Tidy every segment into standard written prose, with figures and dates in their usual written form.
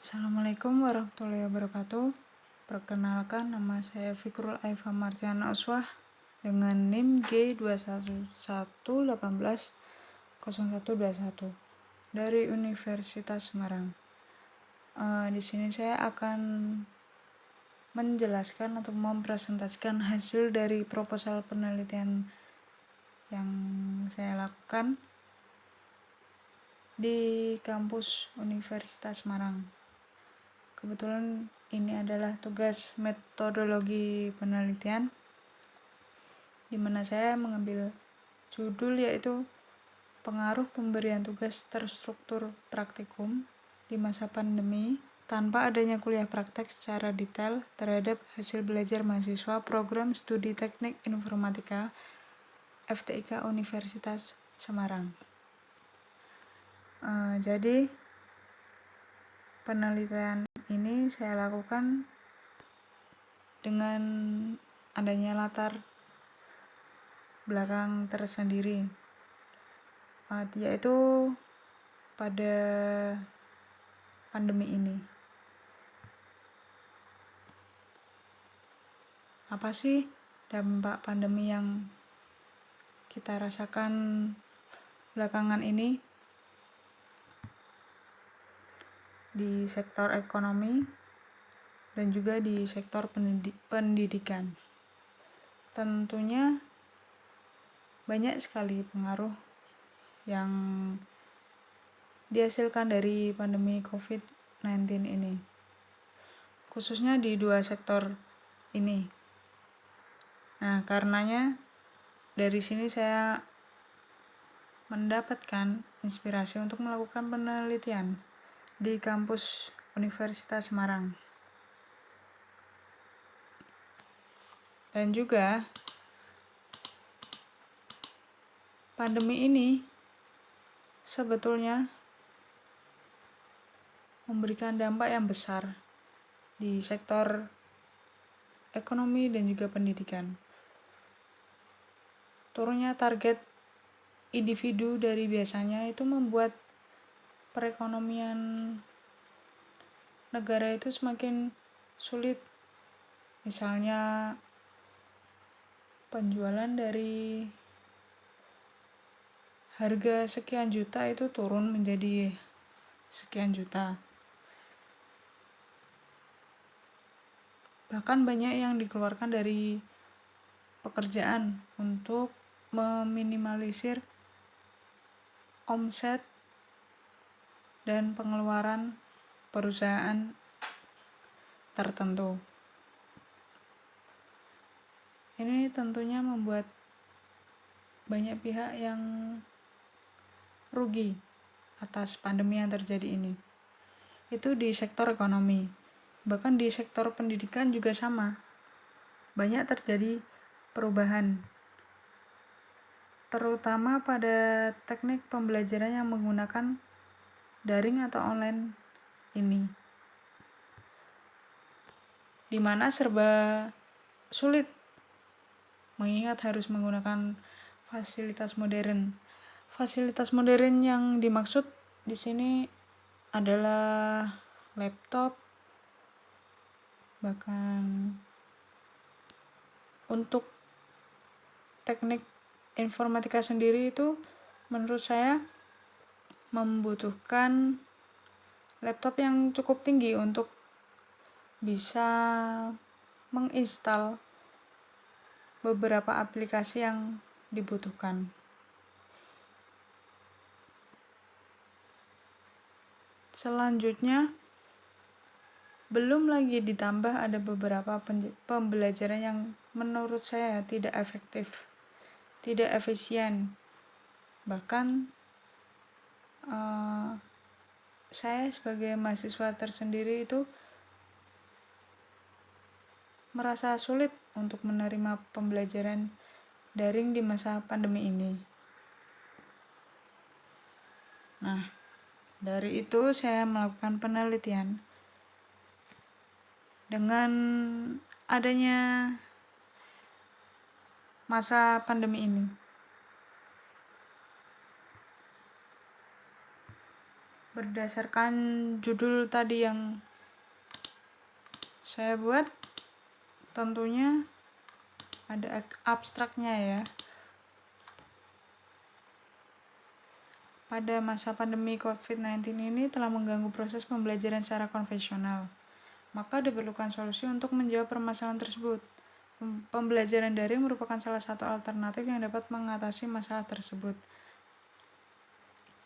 Assalamualaikum warahmatullahi wabarakatuh. Perkenalkan, nama saya Fikrul Aifa Martiana Uswah dengan NIM G211180121 dari Universitas Semarang. Di sini saya akan menjelaskan atau mempresentasikan hasil dari proposal penelitian yang saya lakukan di kampus Universitas Semarang. Kebetulan ini adalah tugas metodologi penelitian, di mana saya mengambil judul yaitu pengaruh pemberian tugas terstruktur praktikum di masa pandemi tanpa adanya kuliah praktek secara detail terhadap hasil belajar mahasiswa program studi teknik informatika FTIK Universitas Semarang. Jadi penelitian ini saya lakukan dengan adanya latar belakang tersendiri, yaitu pada pandemi ini. Apa sih dampak pandemi yang kita rasakan belakangan ini di sektor ekonomi dan juga di sektor pendidikan? Tentunya banyak sekali pengaruh yang dihasilkan dari pandemi COVID-19 ini, khususnya di dua sektor ini. Nah, karenanya dari sini saya mendapatkan inspirasi untuk melakukan penelitian di kampus Universitas Semarang. Dan juga pandemi ini sebetulnya memberikan dampak yang besar di sektor ekonomi dan juga pendidikan. Turunnya target individu dari biasanya itu membuat perekonomian negara itu semakin sulit. Misalnya penjualan dari harga sekian juta itu turun menjadi sekian juta. Bahkan banyak yang dikeluarkan dari pekerjaan untuk meminimalisir omset dan pengeluaran perusahaan tertentu. Ini tentunya membuat banyak pihak yang rugi atas pandemi yang terjadi ini. Itu di sektor ekonomi. Bahkan di sektor pendidikan juga sama. Banyak terjadi perubahan, terutama pada teknik pembelajaran yang menggunakan daring atau online ini, di mana serba sulit mengingat harus menggunakan fasilitas modern. Fasilitas modern yang dimaksud di sini adalah laptop, bahkan untuk teknik informatika sendiri itu menurut saya membutuhkan laptop yang cukup tinggi untuk bisa menginstal beberapa aplikasi yang dibutuhkan. Selanjutnya, belum lagi ditambah ada beberapa pembelajaran yang menurut saya tidak efektif, tidak efisien. Bahkan saya sebagai mahasiswa tersendiri itu merasa sulit untuk menerima pembelajaran daring di masa pandemi ini. Nah, dari itu saya melakukan penelitian. Dengan adanya masa pandemi ini, Berdasarkan judul tadi yang saya buat, tentunya ada abstraknya ya. Pada masa pandemi COVID-19 ini telah mengganggu proses pembelajaran secara konvensional. Maka diperlukan solusi untuk menjawab permasalahan tersebut. Pembelajaran daring merupakan salah satu alternatif yang dapat mengatasi masalah tersebut.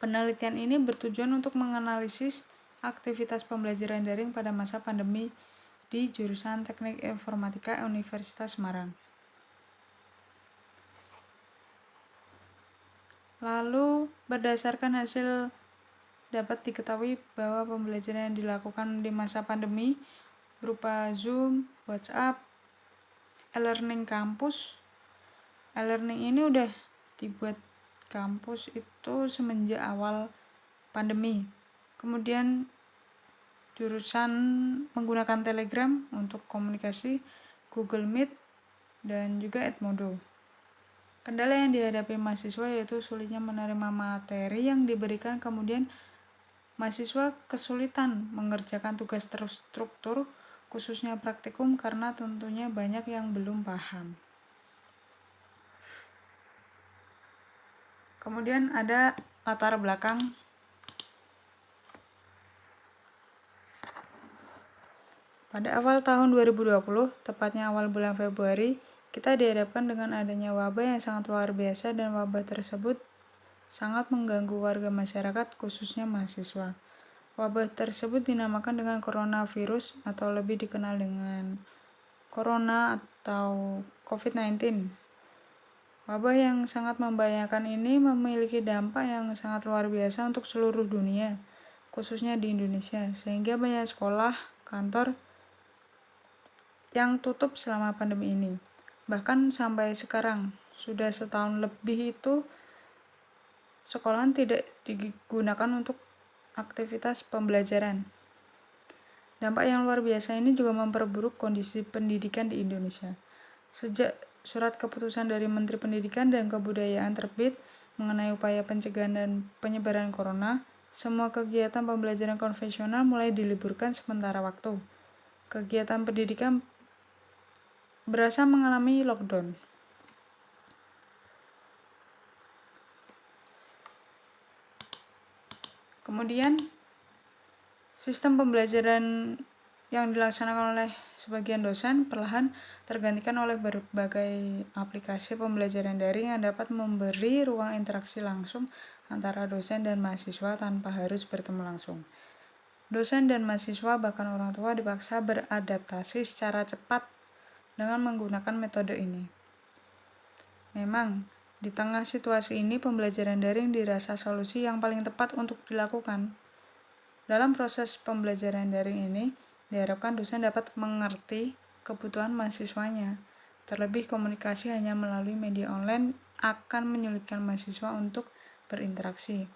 Penelitian ini bertujuan untuk menganalisis aktivitas pembelajaran daring pada masa pandemi di jurusan Teknik Informatika Universitas Semarang. Lalu, berdasarkan hasil dapat diketahui bahwa pembelajaran yang dilakukan di masa pandemi berupa Zoom, WhatsApp, e-learning kampus. E-learning ini udah dibuat kampus itu semenjak awal pandemi. Kemudian jurusan menggunakan Telegram untuk komunikasi, Google Meet, dan juga Edmodo. Kendala yang dihadapi mahasiswa yaitu sulitnya menerima materi yang diberikan, kemudian mahasiswa kesulitan mengerjakan tugas terstruktur, khususnya praktikum, karena tentunya banyak yang belum paham. Kemudian ada latar belakang. Pada awal tahun 2020, tepatnya awal bulan Februari, kita dihadapkan dengan adanya wabah yang sangat luar biasa, dan wabah tersebut sangat mengganggu warga masyarakat, khususnya mahasiswa. Wabah tersebut dinamakan dengan coronavirus atau lebih dikenal dengan corona atau COVID-19. Wabah yang sangat membahayakan ini memiliki dampak yang sangat luar biasa untuk seluruh dunia, khususnya di Indonesia, sehingga banyak sekolah, kantor yang tutup selama pandemi ini. Bahkan sampai sekarang, sudah setahun lebih itu sekolahan tidak digunakan untuk aktivitas pembelajaran. Dampak yang luar biasa ini juga memperburuk kondisi pendidikan di Indonesia. Sejak surat keputusan dari Menteri Pendidikan dan Kebudayaan terbit mengenai upaya pencegahan dan penyebaran corona, semua kegiatan pembelajaran konvensional mulai diliburkan sementara waktu. Kegiatan pendidikan berasa mengalami lockdown. Kemudian, sistem pembelajaran yang dilaksanakan oleh sebagian dosen perlahan tergantikan oleh berbagai aplikasi pembelajaran daring yang dapat memberi ruang interaksi langsung antara dosen dan mahasiswa tanpa harus bertemu langsung. Dosen dan mahasiswa, bahkan orang tua, dipaksa beradaptasi secara cepat dengan menggunakan metode ini. Memang, di tengah situasi ini, pembelajaran daring dirasa solusi yang paling tepat untuk dilakukan. Dalam proses pembelajaran daring ini, diharapkan dosen dapat mengerti kebutuhan mahasiswanya. Terlebih, komunikasi hanya melalui media online akan menyulitkan mahasiswa untuk berinteraksi,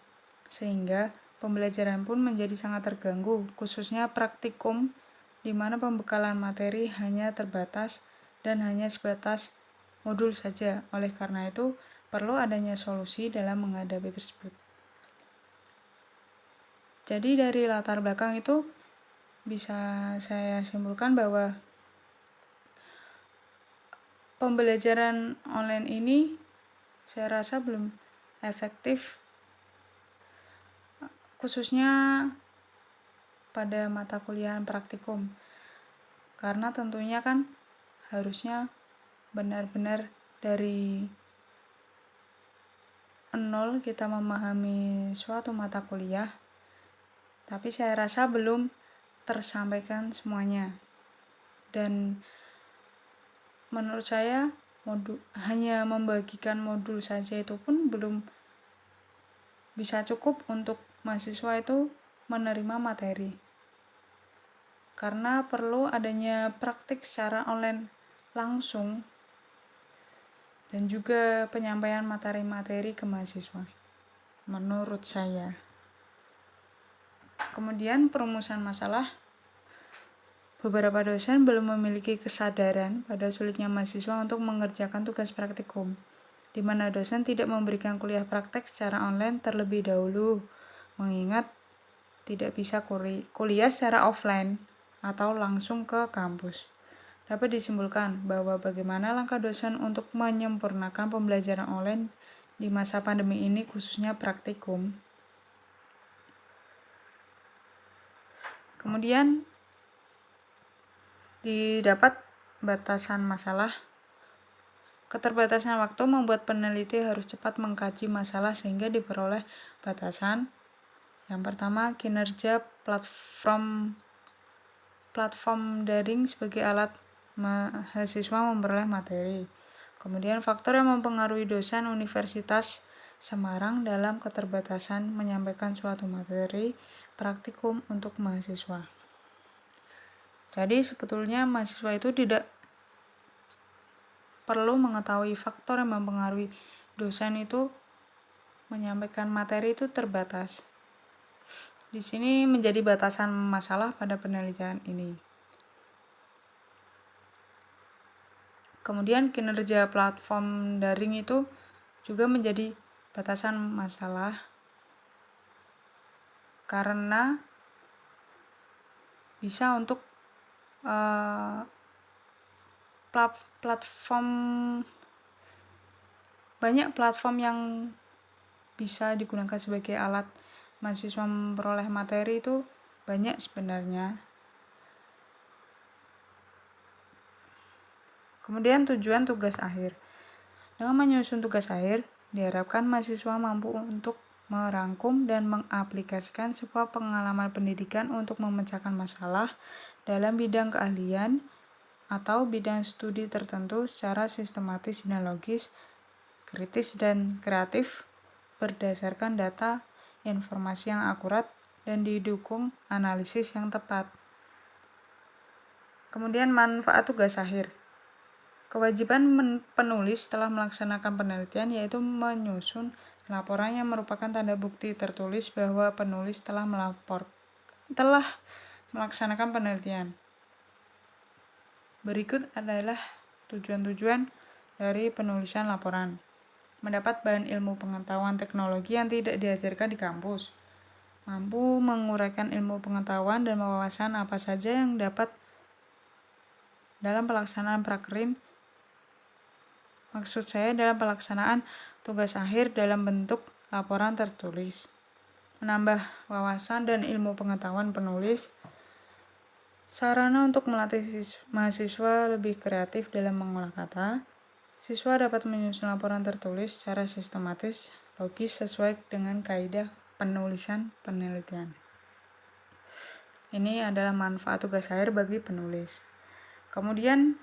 sehingga pembelajaran pun menjadi sangat terganggu, khususnya praktikum, di mana pembekalan materi hanya terbatas dan hanya sebatas modul saja. Oleh karena itu, perlu adanya solusi dalam menghadapi tersebut. Jadi dari latar belakang itu bisa saya simpulkan bahwa pembelajaran online ini saya rasa belum efektif, khususnya pada mata kuliah praktikum, karena tentunya kan harusnya benar-benar dari nol kita memahami suatu mata kuliah, tapi saya rasa belum tersampaikan semuanya. Dan menurut saya hanya membagikan modul saja itu pun belum bisa cukup untuk mahasiswa itu menerima materi, karena perlu adanya praktik secara online langsung dan juga penyampaian materi-materi ke mahasiswa menurut saya. Kemudian perumusan masalah, beberapa dosen belum memiliki kesadaran pada sulitnya mahasiswa untuk mengerjakan tugas praktikum, di mana dosen tidak memberikan kuliah praktek secara online terlebih dahulu, mengingat tidak bisa kuliah secara offline atau langsung ke kampus. Dapat disimpulkan bahwa bagaimana langkah dosen untuk menyempurnakan pembelajaran online di masa pandemi ini, khususnya praktikum. Kemudian didapat batasan masalah. Keterbatasan waktu membuat peneliti harus cepat mengkaji masalah sehingga diperoleh batasan. Yang pertama, kinerja platform daring sebagai alat mahasiswa memperoleh materi. Kemudian faktor yang mempengaruhi dosen Universitas Semarang dalam keterbatasan menyampaikan suatu materi praktikum untuk mahasiswa. Jadi sebetulnya mahasiswa itu tidak perlu mengetahui faktor yang mempengaruhi dosen itu menyampaikan materi itu terbatas. Di sini menjadi batasan masalah pada penelitian ini. Kemudian kinerja platform daring itu juga menjadi batasan masalah karena bisa untuk banyak platform yang bisa digunakan sebagai alat mahasiswa memperoleh materi itu banyak sebenarnya. Kemudian tujuan tugas akhir. Dengan menyusun tugas akhir, diharapkan mahasiswa mampu untuk merangkum dan mengaplikasikan sebuah pengalaman pendidikan untuk memecahkan masalah dalam bidang keahlian atau bidang studi tertentu secara sistematis, sinologis, kritis, dan kreatif berdasarkan data, informasi yang akurat, dan didukung analisis yang tepat. Kemudian manfaat tugas akhir. Kewajiban penulis setelah melaksanakan penelitian yaitu menyusun laporan yang merupakan tanda bukti tertulis bahwa penulis telah melaksanakan penelitian. Berikut adalah tujuan-tujuan dari penulisan laporan. Mendapat bahan ilmu pengetahuan teknologi yang tidak diajarkan di kampus. Mampu menguraikan ilmu pengetahuan dan wawasan apa saja yang dapat dalam pelaksanaan prakerin. Maksud saya dalam pelaksanaan tugas akhir dalam bentuk laporan tertulis. Menambah wawasan dan ilmu pengetahuan penulis. Sarana untuk melatih mahasiswa lebih kreatif dalam mengolah kata. Siswa dapat menyusun laporan tertulis secara sistematis, logis sesuai dengan kaidah penulisan penelitian. Ini adalah manfaat tugas akhir bagi penulis. Kemudian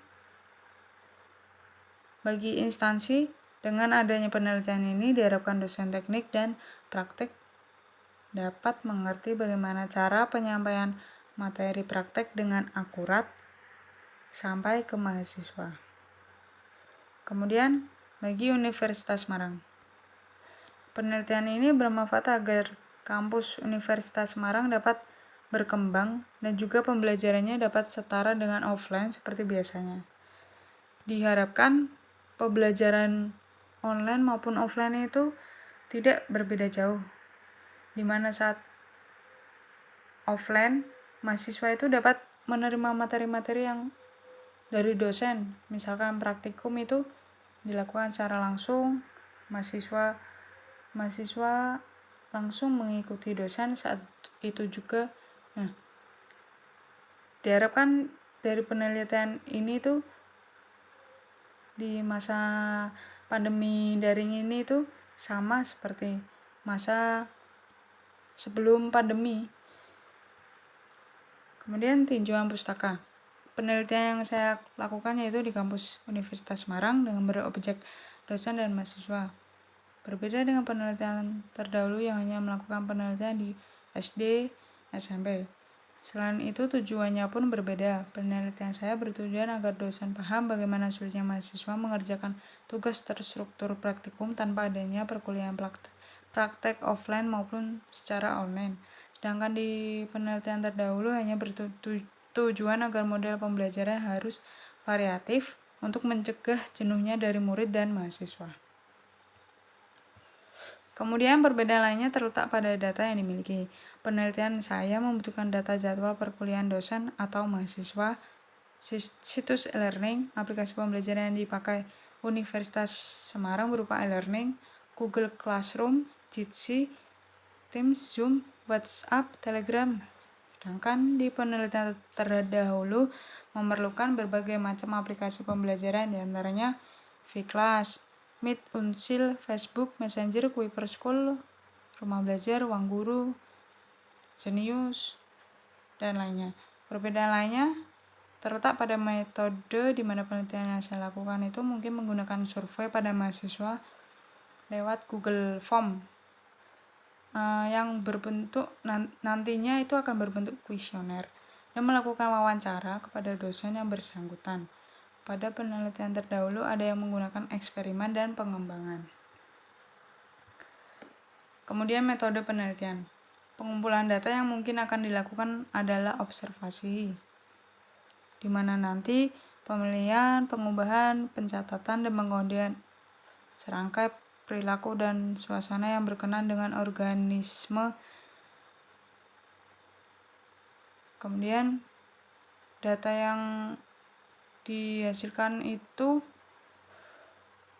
bagi instansi, dengan adanya penelitian ini diharapkan dosen teknik dan praktek dapat mengerti bagaimana cara penyampaian materi praktek dengan akurat sampai ke mahasiswa. Kemudian bagi Universitas Semarang, penelitian ini bermanfaat agar kampus Universitas Semarang dapat berkembang dan juga pembelajarannya dapat setara dengan offline seperti biasanya. Diharapkan pembelajaran online maupun offline itu tidak berbeda jauh, di mana saat offline mahasiswa itu dapat menerima materi-materi yang dari dosen, misalkan praktikum itu dilakukan secara langsung, mahasiswa langsung mengikuti dosen saat itu juga. Diharapkan dari penelitian ini tuh di masa pandemi daring ini tuh sama seperti masa sebelum pandemi. Kemudian tinjauan pustaka. Penelitian yang saya lakukan yaitu di kampus Universitas Semarang dengan berobjek dosen dan mahasiswa. Berbeda dengan penelitian terdahulu yang hanya melakukan penelitian di SD, SMP. Selain itu tujuannya pun berbeda. Penelitian saya bertujuan agar dosen paham bagaimana sulitnya mahasiswa mengerjakan tugas terstruktur praktikum tanpa adanya perkuliahan praktek offline maupun secara online. Sedangkan di penelitian terdahulu hanya bertujuan agar model pembelajaran harus variatif untuk mencegah jenuhnya dari murid dan mahasiswa. Kemudian perbedaan lainnya terletak pada data yang dimiliki. penelitian saya membutuhkan data jadwal perkuliahan dosen atau mahasiswa, situs e-learning, aplikasi pembelajaran yang dipakai Universitas Semarang berupa e-learning, Google Classroom, Jitsi, Teams, Zoom, WhatsApp, Telegram. Sedangkan di penelitian terdahulu memerlukan berbagai macam aplikasi pembelajaran, diantaranya vClass, Meet, Unsil, Facebook, Messenger, Kuiper School, Rumah Belajar, Uang Guru, Genius, dan lainnya. Perbedaan lainnya terletak pada metode di mana penelitian yang saya lakukan itu mungkin menggunakan survei pada mahasiswa lewat Google Form yang berbentuk nantinya itu akan berbentuk kuesioner dan melakukan wawancara kepada dosen yang bersangkutan. Pada penelitian terdahulu ada yang menggunakan eksperimen dan pengembangan. Kemudian metode penelitian. Pengumpulan data yang mungkin akan dilakukan adalah observasi, di mana nanti pemilihan, pengubahan, pencatatan, dan pengundian serangkai perilaku dan suasana yang berkenan dengan organisme. Kemudian data yang dihasilkan itu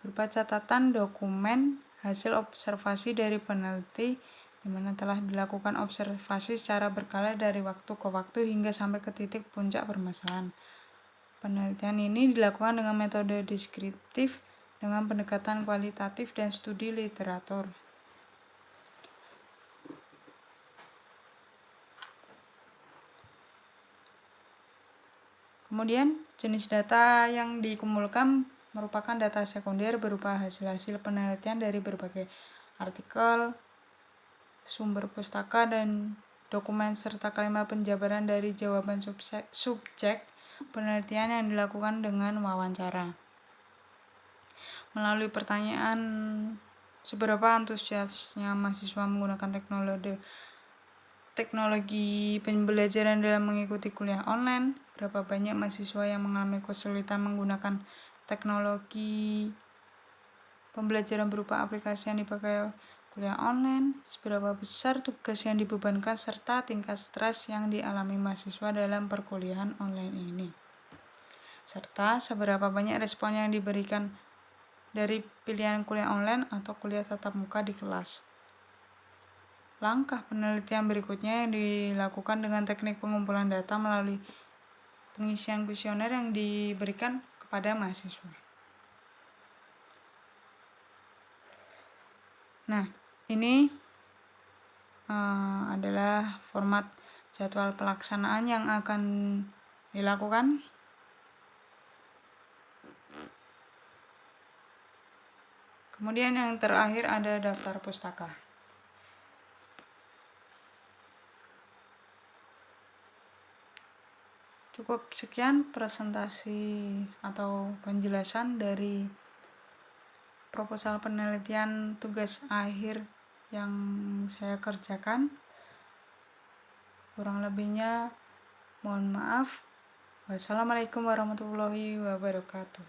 berupa catatan dokumen hasil observasi dari peneliti, di mana telah dilakukan observasi secara berkala dari waktu ke waktu hingga sampai ke titik puncak permasalahan. Penelitian ini dilakukan dengan metode deskriptif dengan pendekatan kualitatif dan studi literatur. Kemudian, jenis data yang dikumpulkan merupakan data sekunder berupa hasil-hasil penelitian dari berbagai artikel, sumber pustaka, dan dokumen serta kalimat penjabaran dari jawaban subjek penelitian yang dilakukan dengan wawancara. Melalui pertanyaan seberapa antusiasnya mahasiswa menggunakan teknologi pembelajaran dalam mengikuti kuliah online, berapa banyak mahasiswa yang mengalami kesulitan menggunakan teknologi pembelajaran berupa aplikasi yang dipakai kuliah online, seberapa besar tugas yang dibebankan, serta tingkat stres yang dialami mahasiswa dalam perkuliahan online ini, serta seberapa banyak respon yang diberikan dari pilihan kuliah online atau kuliah tatap muka di kelas. Langkah penelitian berikutnya yang dilakukan dengan teknik pengumpulan data melalui pengisian kuesioner yang diberikan kepada mahasiswa. Nah, ini adalah format jadwal pelaksanaan yang akan dilakukan. Kemudian yang terakhir ada daftar pustaka. Cukup sekian presentasi atau penjelasan dari proposal penelitian tugas akhir yang saya kerjakan. Kurang lebihnya mohon maaf. Wassalamualaikum warahmatullahi wabarakatuh.